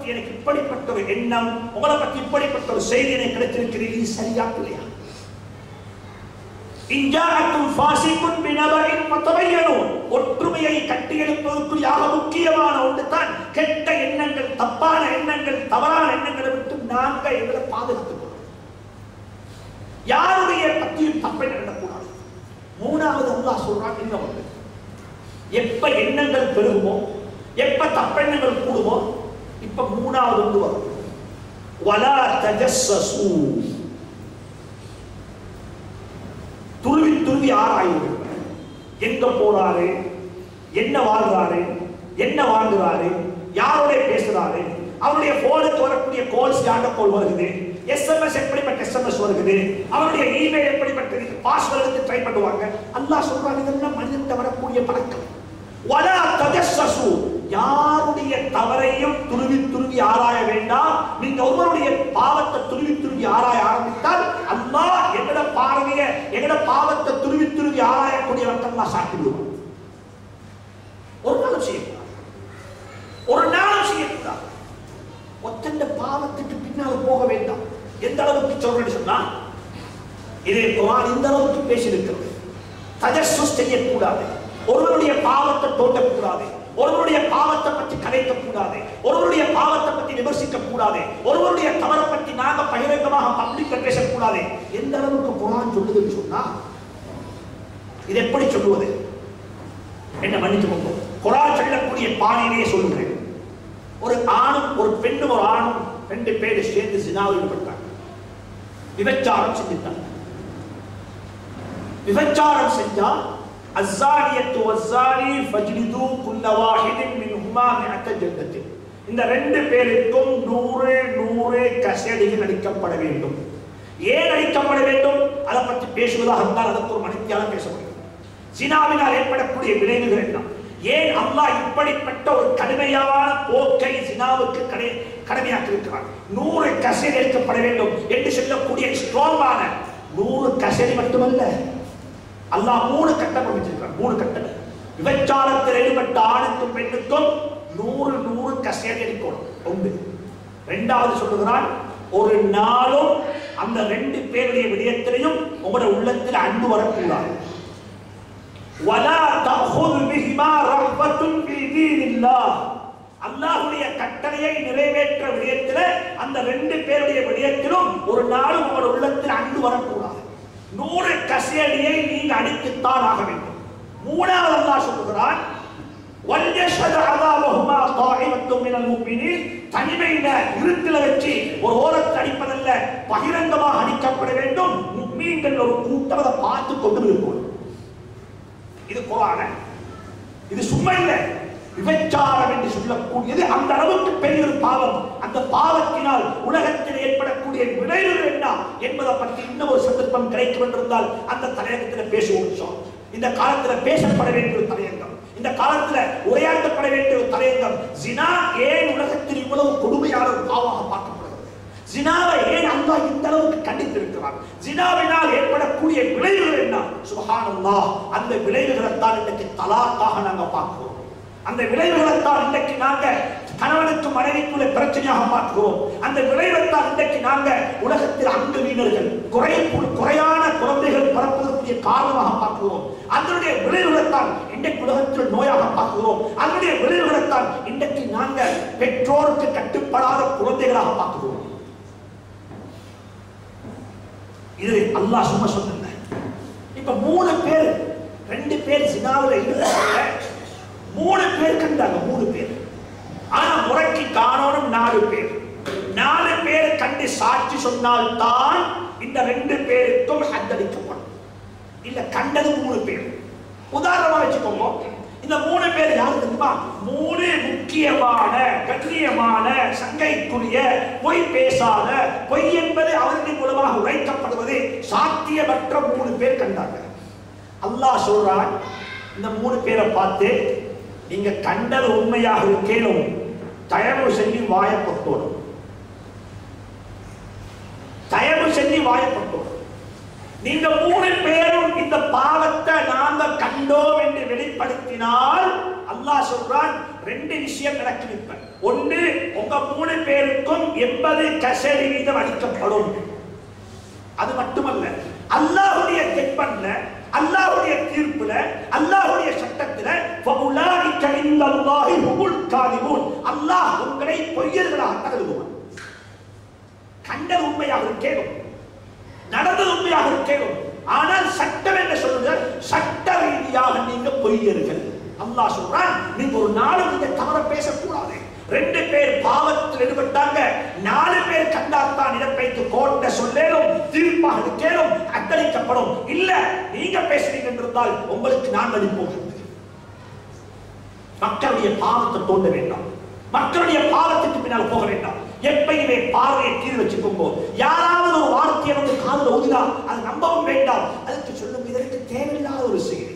பத்தி எனக்கு இப்படிப்பட்ட ஒரு எண்ணம், உங்களை பத்தி இப்படிப்பட்ட ஒரு செய்தி எனக்கு கிடைத்திருக்கிறது, இது சரியா இல்லையா? இன்ஜாஅத்தும் ஃபாஸிகுன் பினபஇன் ஃபதபையனு, ஒற்றுமையை கட்டியெழுப்பதற்குரிய முக்கியமான ஒன்று தான் கெட்ட எண்ணங்கள், தப்பான எண்ணங்கள், தவறான எண்ணங்களை விட்டு நாங்கள் எங்களை பாதுகாத்துக் கொள்ளும். யாருடைய பத்தியும் தப்பை நடக்கூடாது. மூணாவது அல்லாஹ் சொல்றான், என்ன ஒன்று, எப்ப எண்ணங்கள் பெருகுமோ, எப்ப தப்பெண்ணங்கள் கூடுமோ, இப்ப மூணாவது ஒன்று வரும், வலா தஜஸ்ஸஸூ, துருவி துருவி ஆராயுங்கள். எங்க போறாரு, என்ன வாழ்றாரு, என்ன வாங்குறாரு, யாரோட பேசுறாரு, அவருடைய போனுக்கு வரக்கூடிய கால்ஸ் யார்ட கால் வருகிறது, எஸ்எம்எஸ் எப்படிப்பட்ட எஸ்எம்எஸ் வருகிறது, அவருடைய இமெயில் எப்படிப்பட்ட பாஸ்வேர்டுக்கு ட்ரை பண்ணுவாங்க. அல்லாஹ் சொல்றாங்க, இதெல்லாம் மனிதன் வரக்கூடிய பழக்கம். வலா தஜஸ்ஸஸூ, யாருடைய தவறையும் துருவி துருவி ஆராய வேண்டாம். நீங்க ஒருவருடைய பாவத்தை துருவி துருவி ஆராய ஆரம்பித்தால் அல்லாஹ் எங்கட பார்வைய, எங்கட பாவத்தை துருவி துருவி ஆராயக்கூடிய அல்லாஹ் சாட்டி விடுவான். ஒரு நாளும் செய்யக்கூடாது, ஒரு நாளும் செய்யக்கூடாது. ஒத்தண்ட பாவத்துக்கு பின்னால் போக வேண்டாம். எந்த அளவுக்கு சொல்றேன்னு சொன்னா, இதே குர்ஆன் இந்த அளவுக்கு பேசியிருக்கிறது. தஜஸ்ஸுஸ் செய்யக்கூடாது, ஒருவருடைய பாவத்தை தோண்டக்கூடாது, ஒருவருடைய பாவத்தை பற்றி கலைக்க கூடாது, ஒருவருடைய பாவத்தை பற்றி விமர்சிக்க கூடாது, ஒருவருடைய தவறை பற்றி நாங்க பகிரங்கமாக பப்ளிக்ல பேசக்கூடாது. எந்த அளவுக்கு குர்ஆன் சொல்லுதுன்னு சொன்னா, இது எப்படி சொல்லுவது என்ன மன்னிச்சுக்கோங்க, குர்ஆன் சொல்லக்கூடிய பாணியிலேயே சொல்லுகிறேன். ஒரு ஆணும் ஒரு பெண்ணும், ஒரு ஆணும் ரெண்டு பேர் சேர்ந்து ஜினாவில் ஈடுபட்டாங்க, விபச்சாரம் செஞ்சுட்டாங்க. விபச்சாரம் செஞ்சா அஸ்ஸானியத்து வஸ்ஸானி ஃபஜ்லிது குல்ல வாஹிதின் மின்ஹுமா மிஅத ஜல்தத்தின், இந்த ரெண்டு பேருக்கும் 100 கசையடிகள் அளிக்கப்பட வேண்டும். ஏன் அளிக்கப்பட வேண்டும் அதை பற்றி பேசுவதாக இருந்தால் அதற்கு ஒரு மணித்தியாலம் பேச முடியும். ஜினாவினால் ஏற்படக்கூடிய விளைவுகள் என்ன, ஏன் அல்லாஹ் இப்படிப்பட்ட ஒரு கடுமையான போக்கை ஜினாவுக்கு கடமையாக்கி இருக்கிறார். 100 கசையடி அளிக்கப்பட வேண்டும் என்று சொல்லக்கூடிய ஸ்ட்ராங்கான 100 கசையடி மட்டுமல்ல, அல்லாஹ் 3 கட்டம் அமைச்சிருக்கிறார். 3 கட்டம். விபச்சாரத்தில் ஈடுபட்ட ஆணுக்கும் பெண்ணுக்கும் 100 கசையடி அடிக்கணும். ஒன்று. இரண்டாவது சொல்லுகிறான், ஒரு நாளும் அந்த ரெண்டு பேருடைய விடயத்திலையும் உங்களுடைய உள்ளத்தில் அன்பு வரக்கூடாது. வலா தஅஹுது பிஹிமா ரஹ்பத்துன் ஃபீ தீனில்லாஹ், அல்லாஹ்வுடைய கட்டளையை நிறைவேற்ற விடயத்தில் அந்த ரெண்டு பேருடைய விடயத்திலும் ஒரு நாளும் உங்களுடைய உள்ளத்தில் அன்பு வரக்கூடாது. 100 கசையடியை நீங்க அடித்துத்தான் ஆக வேண்டும். மூணாவது அல்லாஹ் சொல்லுகிறான், வல்யஷஹது அஸாபஹுமா தாயிஃபத்தும் மினல் முஃமினீன், தனிமையில இருட்டில வச்சு ஒரு ஓரத்தில் அடிப்பதல்ல, பகிரங்கமாக அடிக்கப்பட வேண்டும். முஃமின்கள் ஒரு கூட்டம் அதை பார்த்து கொண்டு இருக்கும். இது குர்ஆன், இது சும்மா இல்ல. விபச்சாரம் என்று சொல்லக்கூடியது அந்த அளவுக்கு பெரிய ஒரு பாவம். அந்த பாவத்தினால் உலகத்தில் ஏற்படக்கூடிய விளைவுகள் என்ன என்பதை பற்றி இன்னும் ஒரு சந்தர்ப்பம் கிடைக்கும் என்றிருந்தால் அந்த தலையங்கத்தில் பேசுவோம். இந்த காலத்தில் பேசப்பட வேண்டிய ஒரு தலையங்கம், இந்த காலத்தில் உரையாற்றப்பட வேண்டிய ஒரு தலையங்கம். ஜினா ஏன் உலகத்தில் இவ்வளவு கொடுமையான ஒரு பாவமாக பார்க்கப்படுகிறது? ஜினாவை ஏன் அல்லாஹ் இந்த அளவுக்கு கண்டித்திருக்கிறார்? ஜினாவினால் ஏற்படக்கூடிய விளைவுகள் என்ன? சுப்ஹானல்லாஹ், அந்த விளைவுகளைத்தான் இன்னைக்கு தலாக்காக நாங்கள் பார்க்கிறோம். அந்த விளைவுகளைத்தான் இன்றைக்கு நாங்க கணவனுக்கு மனைவிக்குள்ள பிரச்சனையாக பார்க்கிறோம். அந்த விளைவைத்தான் இன்றைக்கு நாங்க உலகத்தில் அங்கவீனர்கள், குறையான குழந்தைகள் பிறப்பதற்குரிய காரணமாக பார்க்கிறோம். அதனுடைய விளைவுகளைத்தான் இன்றைக்கு உலகத்தில் நோயாக பார்க்கிறோம். அதனுடைய விளைவுகளைத்தான் இன்றைக்கு நாங்க பெற்றோருக்கு கட்டுப்படாத குழந்தைகளாக பார்க்கிறோம். இது அல்லாஹ் சும்மா சொன்ன. இப்ப 3 பேர், 2 பேர் ஜினாவில் ஈடுபட்டாங்க, 3 பேர் கண்டாங்க. 3 பேர். ஆனா முறைக்கு காணோனும் 4 பேர். 4 பேர் கண்டு சாட்சி சொன்னால் தான் இந்த 2 பேருக்கும் ஹத்தடிக்கப்படும். இல்ல கண்டது 3 பேர். உதாரணமா வச்சுக்கோங்க, இந்த 3 பேர் யாரு தெரியுமா? 3 முக்கியமான கண்ணியமான சங்கைக்குரிய பொய் பேசாத, பொய் என்பது அவர்களின் மூலமாக உரைக்கப்படுவது சாத்தியமற்ற 3 பேர் கண்டாங்க. அல்லாஹ் சொல்றான், இந்த 3 பேரை பார்த்து, நீங்க கண்டது உண்மையாக இருக்கேனும் தயவு செஞ்சு வாயப்பட்டோடும், தயவு செஞ்சு வாயப்பட்டோடும். நீங்க 3 பேரும் இந்த பாவத்தை நாங்க கண்டோம் என்று வெளிப்படுத்தினால் அல்லாஹ் சொல்றான், ரெண்டு விஷயம் நடக்கும். இப்ப ஒன்று, உங்க 3 பேருக்கும் 80% அளிக்கப்படும். அது மட்டுமல்ல, அல்லாஹ்வுடைய ஜட்ஜ்மென்ட்ல, அல்லாஹ்வுடைய தீர்ப்புல, அல்லாஹ்வுடைய சட்டத்துல ஃபஉலாயிக இந்தல்லாஹி ஹுமுல் காதிபூன், அல்லாஹ் உங்களை பொய்யர்களாக கருதுவான். கண்டது உண்மையாக இருக்கேனும், நடந்தது உண்மையாக இருக்கேனும், ஆனால் சட்டம் என்ன சொல்லுங்க? சட்ட ரீதியாக நீங்க பொய்யர்கள். அல்லாஹ் சொல்றான், நீங்க ஒரு நாளும் நீங்க தவற பேசக்கூடாது. 2 பேர் பாவத்தில் ஈடுபட்டாங்க, 4 பேர் கண்டாத்தான் இடப்பைத்து கோட்டை சொல்லேனும், தீர்ப்பாக இருக்கேனும், அத்தளிக்கப்படும். இல்ல நீங்க பேசுறீங்க என்றால் உங்களுக்கு நான் அளிப்போம். மக்களுடைய பாவத்தை தோண்ட வேண்டாம், மக்களுடைய பாவத்துக்கு பின்னால் போக வேண்டாம். எப்பயுமே பார்வையை கீழ் வச்சுக்கோங்க. யாராவது ஒரு வார்த்தையை வந்து காதுல ஊதினா அது நம்பவும் வேண்டாம். அதுக்கு சொல்லும், இதற்கு தேவையில்லாத ஒரு செய்தி,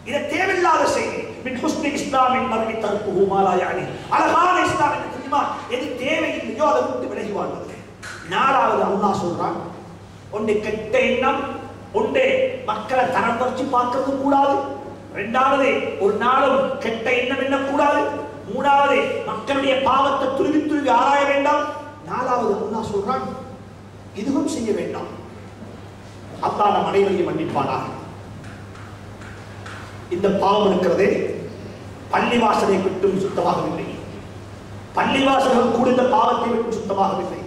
இது தேவையில்லாத செய்தி. மின் ஹுஸ்னி இஸ்லாமின் மர்மி தர்க்குஹு மா லா யானி, அழகான இஸ்லாம் என்ன தெரியுமா? எது தேவையில்லையோ அதை விட்டு விலகி வாழ்வது. 4வது அல்லாஹ் சொல்றான், ஒன்று கெட்ட எண்ணம், ஒன்று மக்களை தரம் குறைச்சி பார்க்கறது கூடாது. 2வது, ஒரு நாளும் கெட்ட எண்ணம் என்ன கூடாது. 3வது, மக்களுடைய பாவத்தை துருவி துருவி ஆராய வேண்டாம். 4வது அல்லாஹ் சொல்றான், இதுவும் செய்ய வேண்டாம். அல்லாஹ் நம் அனைவரையும் மன்னிப்பானாக. இந்த பாவம் இருக்கிறதே பள்ளிவாசலை விட்டும் சுத்தமாகவில்லை, பள்ளிவாசல்கள் கூட இந்த பாவத்தை விட்டு சுத்தமாகவில்லை,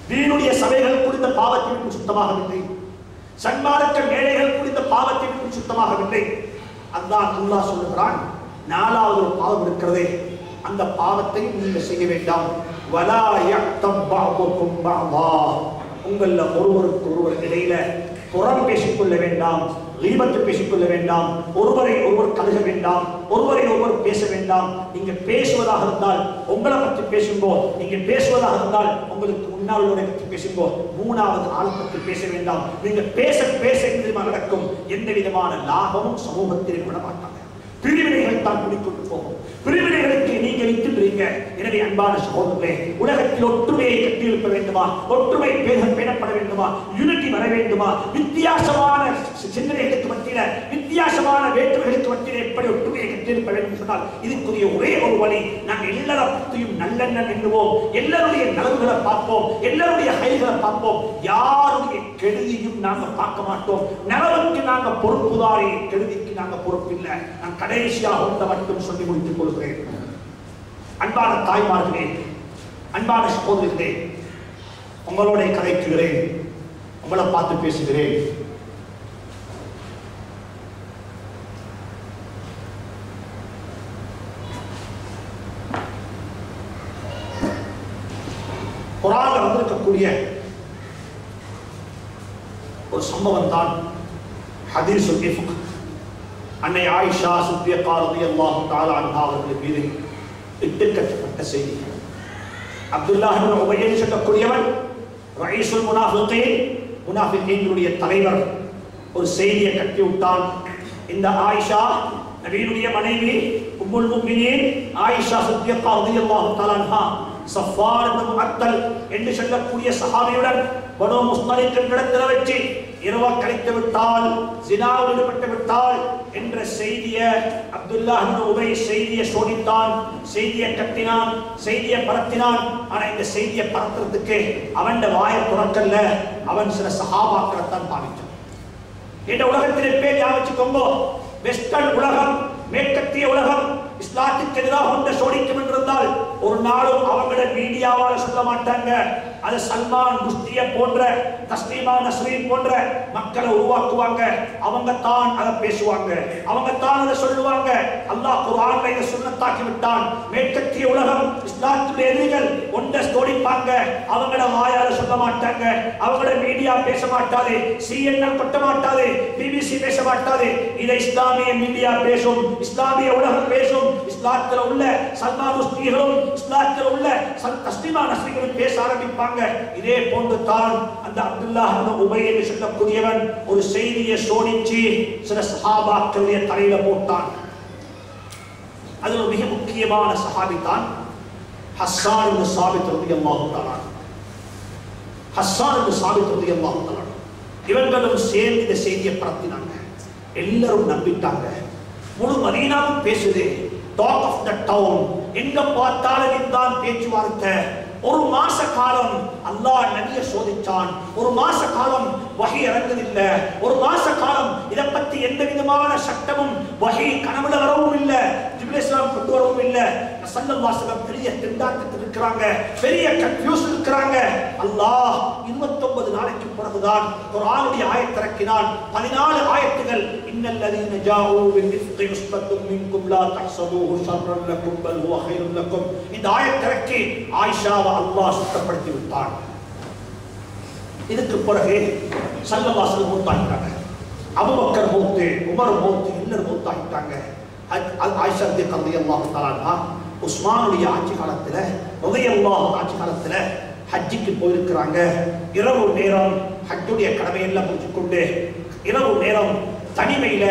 தீனுடைய சபைகள் கூட இந்த பாவத்தை விட்டு சுத்தமாகவில்லை, சன்மார்க்க மேடைகள் கூட இந்த பாவத்தை விட்டு சுத்தமாகவில்லை. அல்லாஹ் சொல்லுகிறான், 4வது ஒரு பாவம் இருக்கிறதே, அந்த பாவத்தை நீங்கள் செய்ய வேண்டாம். வலா யக்தப் பஅதுக்கும் பஅதா, உங்கள ஒருவருக்கு ஒருவர் இடையில புறம் பேசிக்கொள்ள வேண்டாம், கீபத்து பேசிக்கொள்ள வேண்டாம், ஒருவரை ஒருவர் கழுக வேண்டாம், ஒருவரை ஒருவர் பேச வேண்டாம். நீங்க பேசுவதாக இருந்தால் உங்களை பற்றி பேசுங்கோ, நீங்க பேசுவதாக இருந்தால் உங்களுக்கு முன்னால் உள்ளவரை பற்றி பேசுங்கோ. 3வது ஆள் பற்றி பேச வேண்டாம். நீங்க பேச பேச நடக்கும் எந்த விதமான லாபமும் சமூகத்தில் விட மாட்டாங்க. பிரிவினைகள் தான் குடிக்கொண்டு போகும். பிரிவினைகளுக்கு நீங்க விட்டுறீங்க. எனவே அன்பான சகோதரர்களே, உலகத்தில் ஒற்றுமையை கட்டியெழுப்ப வேண்டுமா? ஒற்றுமை பேணப்பட வேண்டுமா? யூனிட்டி வர வேண்டுமா? வித்தியாசமான சிந்தனைகளுக்கு மத்தியில, வித்தியாசமான வேற்றுமைகளுக்கு மத்தியில எப்படி ஒற்றுமையை கட்டியெழுப்ப வேண்டும் சொன்னால், இதுக்குரிய ஒரே ஒரு வழி, நாங்கள் எல்லார பற்றியும் நல்லெண்ணம் எண்ணுவோம், எல்லாருடைய நலவுகளை பார்ப்போம், எல்லாருடைய ஹைகளை பார்ப்போம், யாருடைய கெடுதியும் நாங்கள் பார்க்க மாட்டோம். நலவுக்கு நாங்கள் பொறுப்புதாரி, கெடுதிக்கு நாங்கள் பொறுப்பில்லை. நான் கடைசியாக ஒன்றை மட்டும் சொல்லி முடித்துக் கொள்கிறேன். அன்பான தாய்மார்களே, அன்பான சகோதரர்களே, உங்களோட கதைக்குகிறேன், உங்களை பார்த்து பேசுகிறேன். குர்ஆன்ல வந்திருக்கக்கூடிய ஒரு சம்பவம் தான் ஹதீஸுல் இஃப்க். அன்னை ஆயிஷா சித்திகா ரலியல்லாஹு தஆலா அன்ஹா அவர்கள் மீது இட்டுக்கட்டப்பட்ட செய்தி. அப்துல்லாஹ் இப்னு உபை சொல்லக்கூடியவன் ரயீசுல் முனாஃபிகீன், முனாஃபிகீன்களுடைய தலைவர், ஒரு செய்தியை கட்டி விட்டான். இந்த ஆயிஷா நபியுடைய மனைவி உம்முல் முஃமினீன் ஆயிஷா சித்திகா ரலியல்லாஹு தஆலா அன்ஹா சஃபான் இப்னு முஅத்தல் என்று சொல்லக்கூடிய சஹாபியுடன் பனூ முஸ்தலிக் என்ற இடத்துல வச்சு இரவா கழித்து விட்டால், ஜினாவில் ஈடுபட்டு விட்டால் என்ற செய்தியை அப்துல்லாஹ் இப்னு உபை செய்தியை சோதித்தான், செய்தியை கட்டினான், செய்தியை பரத்தினான். ஆனா இந்த செய்தியை பரத்துறதுக்கு அவன் வாயை துறக்கல்ல, அவன் சில சஹாபாக்களை தான் பாவிச்சான். இந்த உலகத்திலே பேர் யாவச்சுக்கோங்க, வெஸ்டர்ன் உலகம், மேற்கத்திய உலகம் இஸ்லாத்துக்கு எதிராக ஒன்றை சோடிக்கும் என்றிருந்தால் ஒரு நாளும் அவங்கள மீடியாவால சொல்ல மாட்டாங்க. அது சல்மான் ருஷ்டியை போன்ற, தஸ்லீமா நஸ்ரீன் போன்ற மக்களை உருவாக்குவாங்க. அவங்க தான் அதை பேசுவாங்க, அவங்க தான் அதை சொல்லுவாங்க. அல்லாஹ் குர்ஆன்ல இதை சுன்னத்தாக்கி விட்டான். மேற்கத்திய உலகம் இஸ்லாத்துடைய எதிரிகள் ஒன்றை சோடிப்பாங்க, அவங்கள வாயால சொல்ல மாட்டாங்க, அவங்கள மீடியா பேச மாட்டாது, CNN கொட்ட மாட்டாது, BBC பேச மாட்டாது. இதை இஸ்லாமிய மீடியா பேசும், இஸ்லாமிய உலகம் பேசும். இஸ்லாத்துல உள்ள சல்மான் ருஷ்டிகளும் இஸ்லாத்துல உள்ள தஸ்லீமா நஸ்ரீகளும் பேச ஆரம்பிப்பாங்க. இதே போன்று தான் அந்த அப்துல்லாஹ் இப்னு உபை என்று சொல்லக்கூடியவன் ஒரு செய்தியை சோடிச்சு சில சஹாபாக்களுடைய தலையில போட்டான். அது ஒரு மிக முக்கியமான சஹாபி தான் ஹஸ்ஸான் இப்னு சாபித் ரலியல்லாஹு தஆலா. ஹஸ்ஸான் இப்னு சாபித் ரலியல்லாஹு தஆலா இவங்களும் சேர்ந்து இந்த செய்தியை பரத்தினாங்க. எல்லாரும் நம்பிட்டாங்க. முழு மதீனாவும் பேசுது. Talk of the town. எங்க பார்த்தாலும் இதுதான் பேச்சுவார்த்தை. ஒரு மாச காலம் அல்லாஹ் நபியை சோதிச்சான். ஒரு மாச காலம் வஹி இறங்குதில்லை. ஒரு மாச காலம் இதை பத்தி எந்த விதமான சட்டமும் வஹி கனவுல வரவும் இல்லை, ஜிப்ரீல் இஸ்லாம் கொண்டு வரவும் இல்லை. ஸல்லல்லாஹு அலைஹி வஸல்லம் பெரிய திண்டாட்டத்தில் இருக்கிறாங்க, பெரிய கன்ஃபியூஸ் இருக்கிறாங்க. அல்லாஹ் 29 நாளைக்கு பிறகுதான் குர்ஆனுடைய ஆயத் இறக்கினான். 14 ஆயத்துகள். இன்னல்லதீன ஜாஊ பில் இஃப்கி உஸ்பத்தும் மின்கும் லா தஹ்ஸபூஹு ஷர்ரன் லக்கும் பல் ஹுவ கைருன் லக்கும். இந்த ஆயத் இறக்கி ஆயிஷாவை அல்லாஹ் சுத்தப்படுத்தி விட்டான். இதுக்கு பிறகு ஸல்லல்லாஹு அலைஹி வஸல்லம் மூத்தாயிட்டாங்க. அபூபக்கர் மூத்து, உமர் மூத்து, எல்லாரும் மூத்தாயிட்டாங்க. ஆயிஷா ரலியல்லாஹு தஆலா அன்ஹா உஸ்மானுடைய ஆட்சி காலத்துல, ரலியல்லாஹு ஆட்சி காலத்துல ஹஜ்ஜுக்கு போயிருக்கிறாங்க. இரவு நேரம் ஹஜ்ஜுடைய கடமையெல்லாம் முடிச்சுக்கொண்டு இரவு நேரம் தனிமையில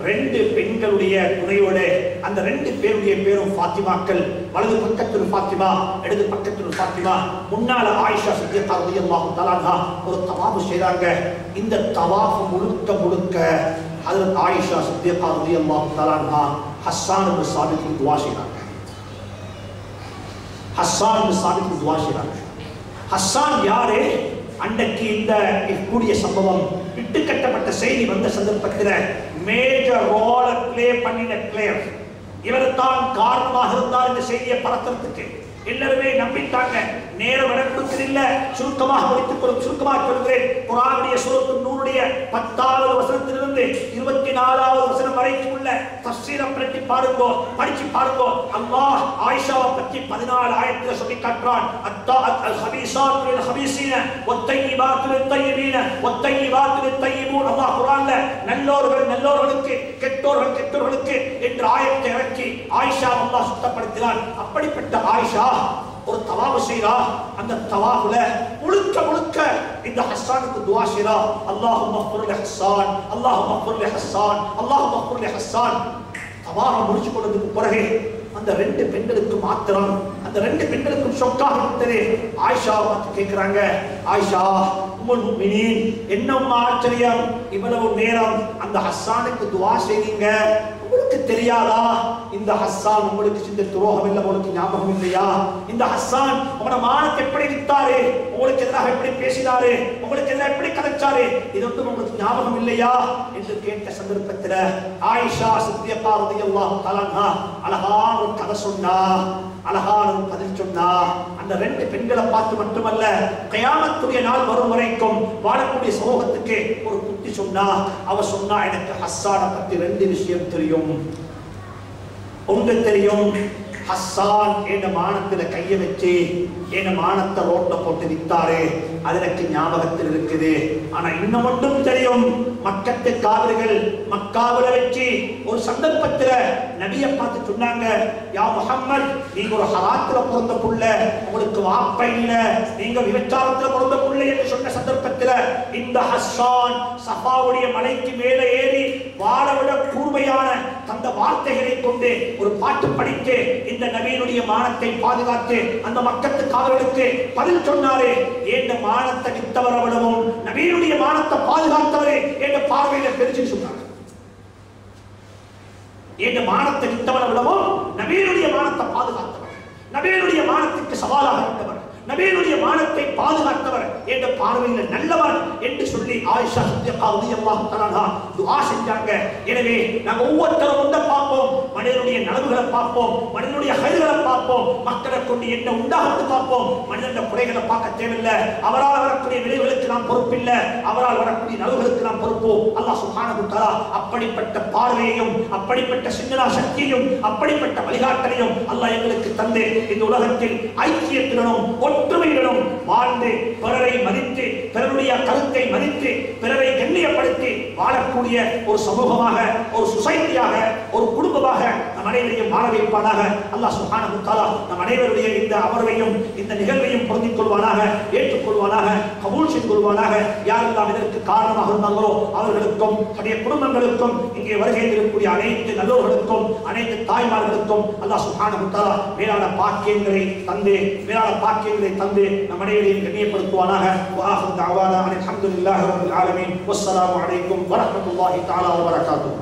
2 பெண்களுடைய துணையோட, அந்த 2 பேருடைய பேரும் ஃபாத்திமாக்கள். வலது பக்கத்தில் ஃபாத்திமா, இடது பக்கத்தில் ஃபாத்திமா. முன்னால ஆயிஷா சித்திகா ரலியல்லாஹு தஆலா அன்ஹா ஒரு தவாஃப் செய்றாங்க. இந்த தவாஃப் முழுக்க முழுக்க ஹஜ்ரத் ஆயிஷா சித்திகா ரலியல்லாஹு தஆலா அன்ஹா ஹஸ்ஸான் இப்னு சாபித்துக்கு துஆ செய்றாங்க. ஹஸ்ஸான் இப்னு சாபித்துக்கு துஆ செய்றாங்க. ஹஸ்ஸான் யாரு? அன்றைக்கு இந்த கூடிய சம்பவம் விட்டு கட்டப்பட்ட செய்தி வந்த சந்தர்ப்பத்தில் மேஜர் ரோல் பிளே பண்ணின பிளேயர் இவர் தான் காரணமாக இருந்தார் இந்த செய்தியை பரத்துறதுக்கு. எல்லாருமே நம்பிட்டாங்க. நேரம் விட கொடுக்கல. சுருக்கமாக சுருக்கமாக சொல்கிறேன். குர்ஆனுடைய சூரத்து நூறுடைய 10வது வசனத்திலிருந்து 24வது வசனம் வரைக்கும் உள்ள தஃசீரை பற்றி பாருங்க, படிச்சு பாருங்க. அல்லாஹ் ஆயிஷாவை பற்றி 14 ஆயத்துல சொல்லி காட்டுறான். அல் ஹபீஸாத்து லில் ஹபீஸீன வத்தையிபாத்து லித் தையிபீன வத்தையிபாத்து லித் தையிபூன். அல்லாஹ் குர்ஆன்ல நல்லோர்கள் நல்லோர்களுக்கு, கெட்டோர்கள் கெட்டோர்களுக்கு என்று ஆயத்தை இறக்கி ஆயிஷா அல்லாஹ் சுத்தப்படுத்தினான். அப்படிப்பட்ட ஆயிஷா ஒரு தவாஃப் செய்றா. அந்த தவாஃப்ல முழுக்க முழுக்க இந்த ஹஸ்ஸானுக்கு துஆ செய்றா. அல்லாஹும்ம ஃபிர் லி ஹஸ்ஸான், அல்லாஹும்ம ஃபிர் லி ஹஸ்ஸான், அல்லாஹும்ம ஃபிர் லி ஹஸ்ஸான். தவாஃப் முடிச்சு கொண்டதுக்கு பிறகு அந்த 2 பெண்களுக்கு மாத்திரம், அந்த 2 பெண்களுக்கும் ஷொக்காக இருந்தது. ஆயிஷா பார்த்து கேட்கிறாங்க, ஆயிஷா உம்முல் முஃமினீன், என்ன ஆச்சரியம், இவ்வளவு நேரம் அந்த ஹஸ்ஸானுக்கு துஆ செய்றீங்க, உங்களுக்கு தெரியாதா இந்த ஹஸ்ஸான் உங்களுக்கு செஞ்ச துரோகம் இல்லை, உங்களுக்கு ஞாபகம் இல்லையா? இந்த ஹஸ்ஸான் உங்களோட மானத்தை எப்படி வித்தாரு, உங்களுக்கு எதிராக எப்படி பேசினாரு, உங்களுக்கு எதிராக எப்படி கதைச்சாரு, இது வந்து உங்களுக்கு ஞாபகம் இல்லையா என்று கேட்ட சந்தர்ப்பத்தில் ஆயிஷா சித்திகா ரலியல்லாஹு தஆலா அன்ஹா அழகான ஒரு கதை சொன்னா, அழகான ஒரு பதில் சொன்னா. அந்த 2 பெண்களை பார்த்து மட்டுமல்ல, கியாமத்துடைய நாள் வரும் வரைக்கும் வாழக்கூடிய சமூகத்துக்கு ஒரு புத்தி சொன்னா. அவ சொன்னா, எனக்கு ஹஸ்ஸானை பத்தி 2 விஷயம் தெரியும். ஒன்று தெரியும், ஹஸ்ஸான் என் மானத்துல கைய வச்சு என் மானத்தை ரோட்ல போட்டு வித்தாரு, அது எனக்கு ஞாபகத்தில் இருக்குது. ஆனா இன்னும் ஒன்றும் தெரியும், மக்கத்து காவிரிகள் மக்காவில வச்சு ஒரு சந்தர்ப்பத்துல நபியை பார்த்து சொன்னாங்க, யா முஹம்மத், நீங்க ஒரு ஹராத்துல பிறந்த புள்ள, உங்களுக்கு வாப்ப இல்ல, நீங்க விபச்சாரத்துல பிறந்த புள்ள என்று சொன்ன சந்தர்ப்பத்துல இந்த ஹஸ்ஸான் சஃபாவுடைய மலைக்கு மேலே ஏறி வாழவிட கூர்மையான அந்த வார்த்தைகளை கொண்டு ஒரு பாட்டு படித்து இந்த நபியினுடைய மானத்தை பாதுகாத்து அந்த மக்கத்து காவலர்களுக்கு பதில் சொன்னாரே. ஏண்ட மானத்தை வித்தவரை விடவும் நபியினுடைய மானத்தை பாதுகாத்தவரே என்ற பார்வையில பெருச்சு சொன்னாங்க. ஏண்ட மானத்தை வித்தவரை விடவும் நபியினுடைய மானத்தை பாதுகாத்தவர், நபியினுடைய மானத்துக்கு சவாலாக இருந்தவர், நபியினுடைய மானத்தை பாதுகாத்தவர் என்ற பார்வையில் நல்லவர் என்று சொல்லி ஆயிஷா சித்திகா ரலியல்லாஹு தஆலா அன்ஹா துஆ செஞ்சாங்க. எனவே நாங்க ஒவ்வொருத்தரும் ஒன்றை பார்ப்போம், மனிதனுடைய நலவுகளை பார்ப்போம், மனிதனுடைய ஹைர்களை பார்ப்போம், மக்களை கொண்டு என்ன உண்டாகிறது பார்ப்போம். மனிதனுடைய குறைகளை பார்க்க தேவையில்லை. அவரால் வரக்கூடிய விளைவுகளுக்கு நாம் பொறுப்பில்லை, அவரால் வரக்கூடிய நலவுகளுக்கு நாம் பொறுப்பு. அல்லாஹ் சுப்ஹானஹு வ தஆலா அப்படிப்பட்ட பார்வையையும் அப்படிப்பட்ட சிந்தனா சக்தியையும் அப்படிப்பட்ட வழிகாட்டலையும் அல்லாஹ் எங்களுக்கு தந்து இந்த உலகத்தில் ஐக்கியத்துடனும் ஒற்றுமையுடனும் வாழ்ந்து பிறரை மதித்து பிறருடைய கருத்தை மதித்து பிறரை கண்ணியப்படுத்தி வாழக்கூடிய ஒரு சமூகமாக, ஒரு சொசைட்டியாக, ஒரு குடும்பமாக நம் அனைவரையும் வாழ வைப்பானாக. அல்லாஹ் சுப்ஹானஹு வ தஆலா நம் அனைவருடைய இந்த அமர்வையும் இந்த நிகழ்வையும் பொருந்திக் கொள்வானாக, ஏற்றுக்கொள்வானாக, கபூல் செய்து கொள்வானாக. யாரெல்லாம் இதற்கு காரணமாக இருந்தாங்களோ அவர்களுக்கும் தன்னுடைய குடும்பங்களுக்கும் இங்கே வருகை இருக்கக்கூடிய அனைத்து நல்லோர்களுக்கும் அனைத்து தாய்மார்களுக்கும் அல்லாஹ் சுப்ஹானஹு வ தஆலா மேலான பாக்கியங்களை தந்து மேலான பாக்கியங்களை தந்து நம் அனைவரையும் கண்ணியப்படுத்துவானாக. வஆஹிரு தஅவானா அல்ஹம்துலில்லாஹி ரப்பில் ஆலமீன். வஸ்ஸலாமு அலைக்கும் வரஹ்மத்துல்லாஹி தஆலா வபரகாத்துஹு.